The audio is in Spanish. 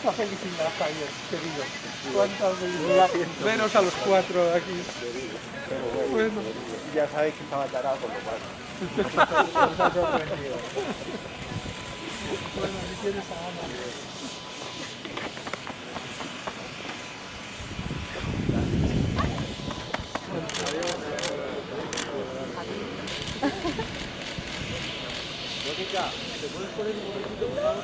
Mucha felicidad, Javier, querido. Cuánta felicidad. Menos a los 4 aquí. Pero bueno, ya sabéis que estaba tarado por lo cual. Nos ha sorprendido. Bueno, si quieres a Ana. Mónica, ¿te puedes poner un momentito, por favor?